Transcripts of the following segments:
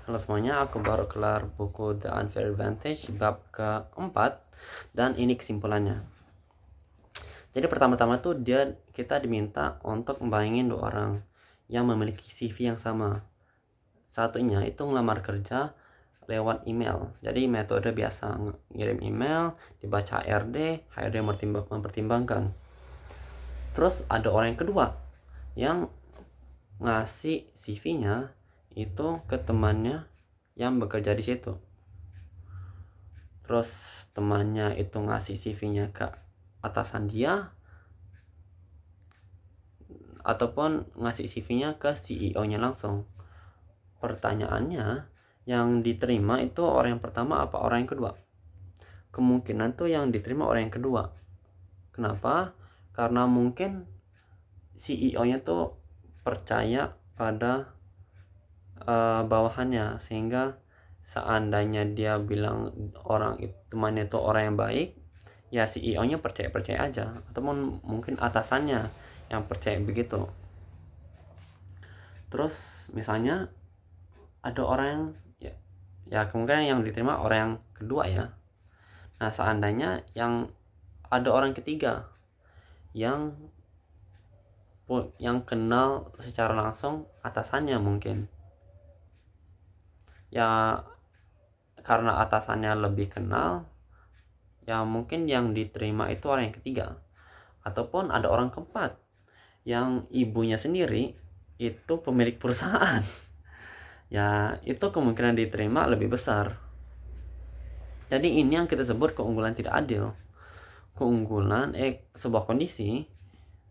Halo semuanya, aku baru kelar buku The Unfair Advantage bab keempat dan ini kesimpulannya. Jadi pertama-tama tuh kita diminta untuk membayangin dua orang yang memiliki CV yang sama. Satunya itu ngelamar kerja lewat email. Jadi metode biasa, ngirim email, dibaca HRD mempertimbangkan. Terus ada orang yang kedua yang ngasih CV-nya itu ke temannya yang bekerja di situ. Terus temannya itu ngasih CV-nya ke atasan dia ataupun ngasih CV-nya ke CEO-nya langsung. Pertanyaannya, yang diterima itu orang yang pertama apa orang yang kedua? Kemungkinan tuh yang diterima orang yang kedua. Kenapa? Karena mungkin CEO-nya tuh percaya pada bawahannya, sehingga seandainya dia bilang orang itu temannya itu orang yang baik, ya CEO-nya percaya aja, ataupun mungkin atasannya yang percaya begitu. Terus misalnya ada orang yang ya kemungkinan yang diterima orang yang kedua ya. Nah seandainya yang ada orang ketiga yang kenal secara langsung atasannya, mungkin ya karena atasannya lebih kenal, ya mungkin yang diterima itu orang yang ketiga. Ataupun ada orang keempat yang ibunya sendiri itu pemilik perusahaan. Ya itu kemungkinan diterima lebih besar. Jadi ini yang kita sebut keunggulan tidak adil. Keunggulan sebuah kondisi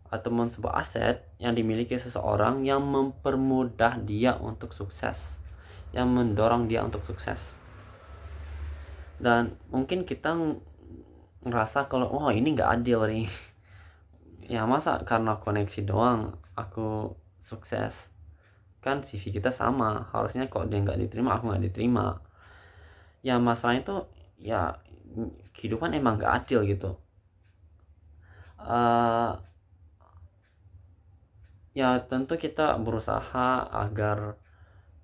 ataupun sebuah aset yang dimiliki seseorang yang mempermudah dia untuk sukses, yang mendorong dia untuk sukses. Dan mungkin kita ngerasa kalau ini nggak adil nih. Ya masa karena koneksi doang aku sukses? Kan CV kita sama, harusnya kok dia nggak diterima aku nggak diterima. Ya masalahnya itu ya kehidupan emang nggak adil gitu. Ya tentu kita berusaha agar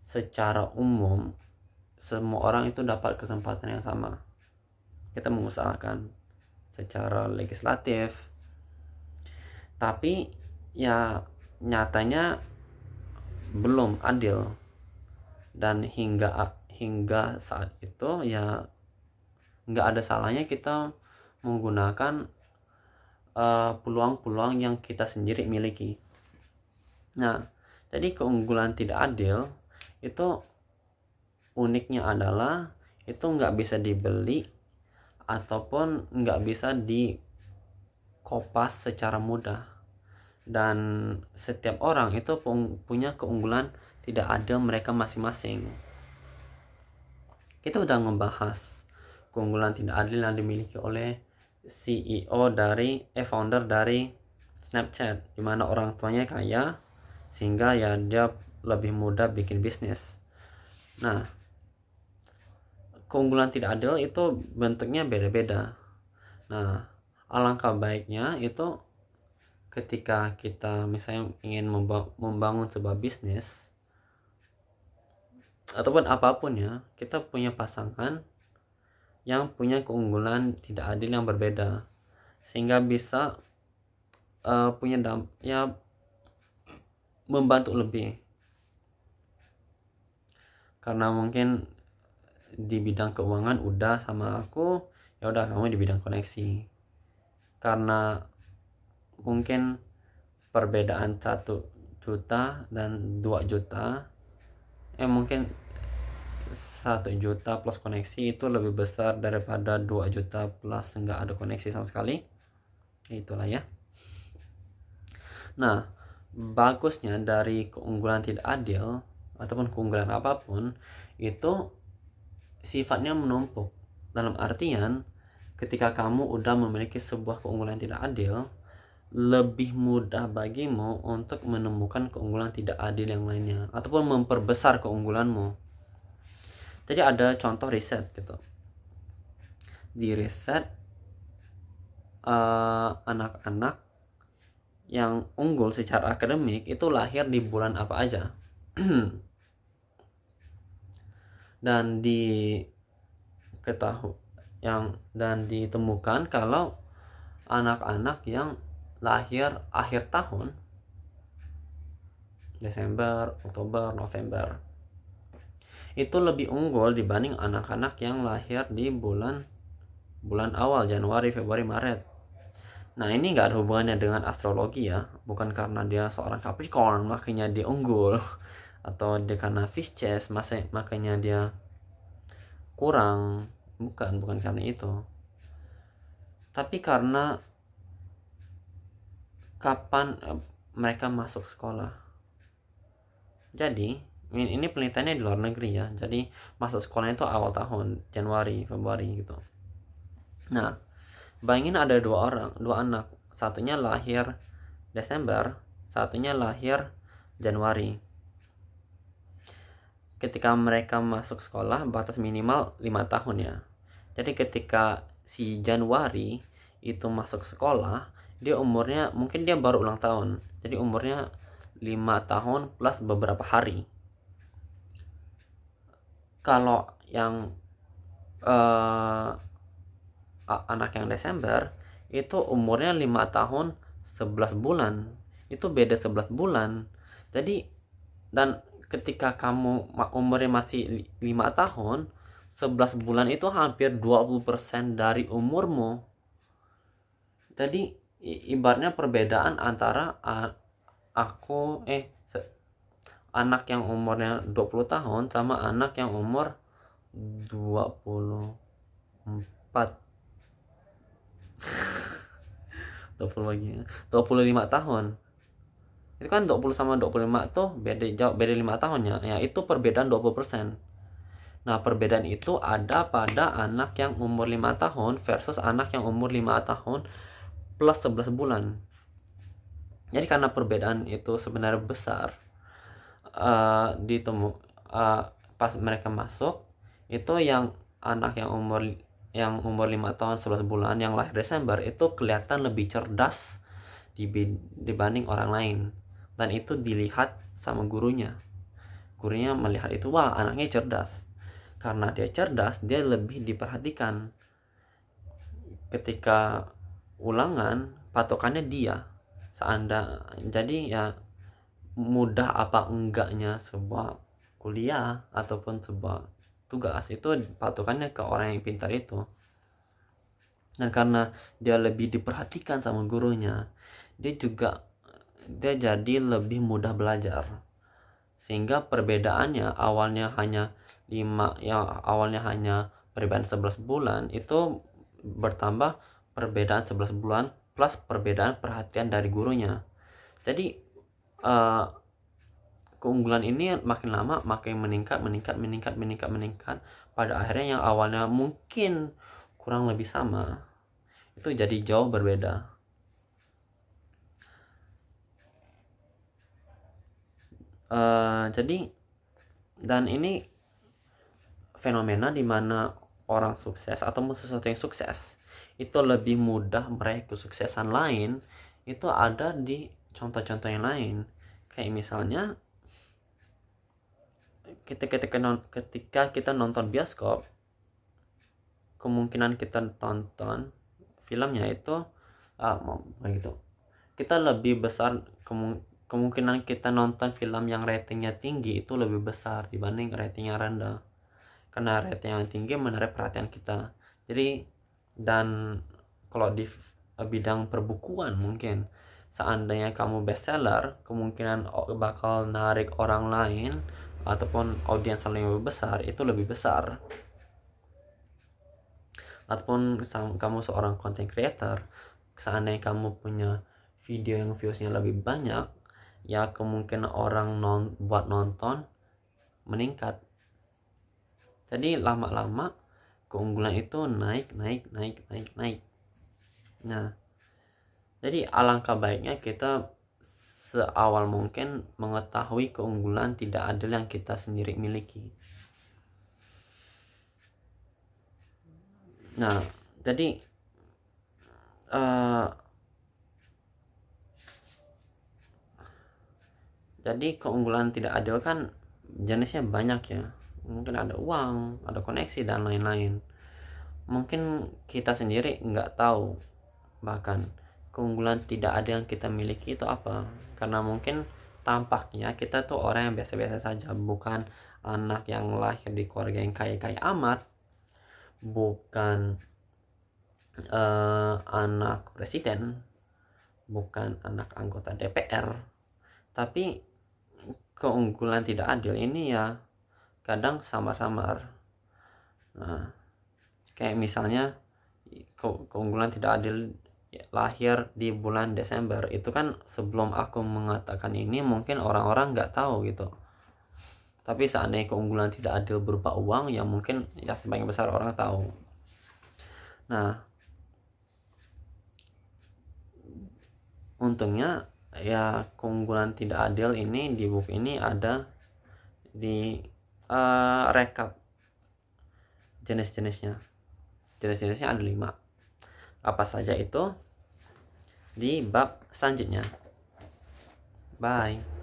secara umum semua orang itu dapat kesempatan yang sama. Kita mengusahakan secara legislatif, tapi ya nyatanya belum adil. Dan hingga saat itu ya nggak ada salahnya kita menggunakan peluang-peluang yang kita sendiri miliki. Nah, jadi keunggulan tidak adil itu uniknya adalah itu nggak bisa dibeli ataupun nggak bisa dikopas secara mudah. Dan setiap orang itu punya keunggulan tidak adil mereka masing-masing. Kita udah ngebahas keunggulan tidak adil yang dimiliki oleh founder dari Snapchat, dimana orang tuanya kaya sehingga ya dia lebih mudah bikin bisnis. Nah, keunggulan tidak adil itu bentuknya beda-beda. Nah, alangkah baiknya itu ketika kita misalnya ingin membangun sebuah bisnis ataupun apapun ya, kita punya pasangan yang punya keunggulan tidak adil yang berbeda, sehingga bisa punya membantu lebih. Karena mungkin di bidang keuangan udah sama aku, ya udah kamu di bidang koneksi. Karena mungkin perbedaan 1 juta dan 2 juta, mungkin 1 juta plus koneksi itu lebih besar daripada 2 juta plus nggak ada koneksi sama sekali. Itulah ya. Nah, bagusnya dari keunggulan tidak adil ataupun keunggulan apapun itu sifatnya menumpuk. Dalam artian ketika kamu udah memiliki sebuah keunggulan tidak adil, lebih mudah bagimu untuk menemukan keunggulan tidak adil yang lainnya ataupun memperbesar keunggulanmu. Jadi ada contoh riset gitu. Di riset anak-anak yang unggul secara akademik itu lahir di bulan apa aja. dan ditemukan kalau anak-anak yang lahir akhir tahun, Desember, Oktober, November, itu lebih unggul dibanding anak-anak yang lahir di bulan awal, Januari, Februari, Maret. Nah, ini nggak ada hubungannya dengan astrologi ya, bukan karena dia seorang Capricorn makanya dia unggul, atau dia karena Pisces makanya dia kurang, bukan karena itu, tapi karena kapan mereka masuk sekolah. Jadi ini penelitiannya di luar negeri ya, jadi masuk sekolahnya itu awal tahun, Januari, Februari gitu. Nah, bayangin ada dua anak, satunya lahir Desember, satunya lahir Januari. Ketika mereka masuk sekolah, batas minimal 5 tahun ya. Jadi ketika si Januari itu masuk sekolah, dia umurnya, mungkin dia baru ulang tahun, jadi umurnya 5 tahun plus beberapa hari. Kalau yang anak yang Desember itu umurnya 5 tahun 11 bulan, itu beda 11 bulan. Jadi, dan ketika kamu umurnya masih 5 tahun 11 bulan itu hampir 20% dari umurmu. Jadi ibaratnya perbedaan antara anak yang umurnya 20 tahun sama anak yang umur 24 25 tahun. Itu kan 20 sama 25 tuh beda 5 tahun ya. Ya, itu perbedaan 20%. Nah, perbedaan itu ada pada anak yang umur 5 tahun versus anak yang umur 5 tahun plus 11 bulan. Jadi karena perbedaan itu sebenarnya besar, pas mereka masuk itu yang anak yang umur 5 tahun 11 bulan yang lahir Desember itu kelihatan lebih cerdas dibanding orang lain, dan itu dilihat sama gurunya melihat itu, wah anaknya cerdas. Karena dia cerdas, dia lebih diperhatikan. Ketika ulangan, patokannya dia. Jadi ya mudah apa enggaknya sebuah kuliah ataupun sebuah tugas itu patokannya ke orang yang pintar itu. Dan karena dia lebih diperhatikan sama gurunya, dia jadi lebih mudah belajar. Sehingga perbedaannya awalnya hanya perbedaan 11 bulan itu bertambah perbedaan 11 bulan plus perbedaan perhatian dari gurunya. Jadi keunggulan ini makin lama makin meningkat. Pada akhirnya yang awalnya mungkin kurang lebih sama itu jadi jauh berbeda. Jadi, dan ini fenomena dimana orang sukses atau sesuatu yang sukses itu lebih mudah meraih kesuksesan lain, itu ada di contoh-contoh yang lain. Kayak misalnya ketika kita nonton bioskop, kemungkinan kita tonton filmnya itu kita lebih besar, kemungkinan kita nonton film yang ratingnya tinggi itu lebih besar dibanding rating yang rendah, karena rating yang tinggi menarik perhatian kita. Jadi, dan kalau di bidang perbukuan, mungkin seandainya kamu bestseller, kemungkinan bakal narik orang lain ataupun audiens yang lebih besar itu lebih besar. Ataupun kamu seorang content creator, seandainya kamu punya video yang viewsnya lebih banyak, ya kemungkinan orang buat nonton meningkat. Jadi lama-lama keunggulan itu naik. Nah, jadi alangkah baiknya kita seawal mungkin mengetahui keunggulan tidak adil yang kita sendiri miliki. Nah, jadi keunggulan tidak adil kan jenisnya banyak ya. mungkin ada uang, ada koneksi dan lain-lain. Mungkin kita sendiri nggak tahu bahkan keunggulan tidak ada yang kita miliki itu apa, karena mungkin tampaknya kita tuh orang yang biasa-biasa saja, bukan anak yang lahir di keluarga yang kaya-kaya amat, bukan anak presiden, bukan anak anggota DPR. Tapi keunggulan tidak adil ini ya kadang samar-samar. Nah, kayak misalnya keunggulan tidak adil lahir di bulan Desember, itu kan sebelum aku mengatakan ini mungkin orang-orang nggak tahu gitu. Tapi seandainya keunggulan tidak adil berupa uang, ya mungkin ya sebagian besar orang tahu. Nah, untungnya ya keunggulan tidak adil ini di buku ini ada di rekap jenis-jenisnya. Jenis-jenisnya ada 5. Apa saja itu di bab selanjutnya. Bye.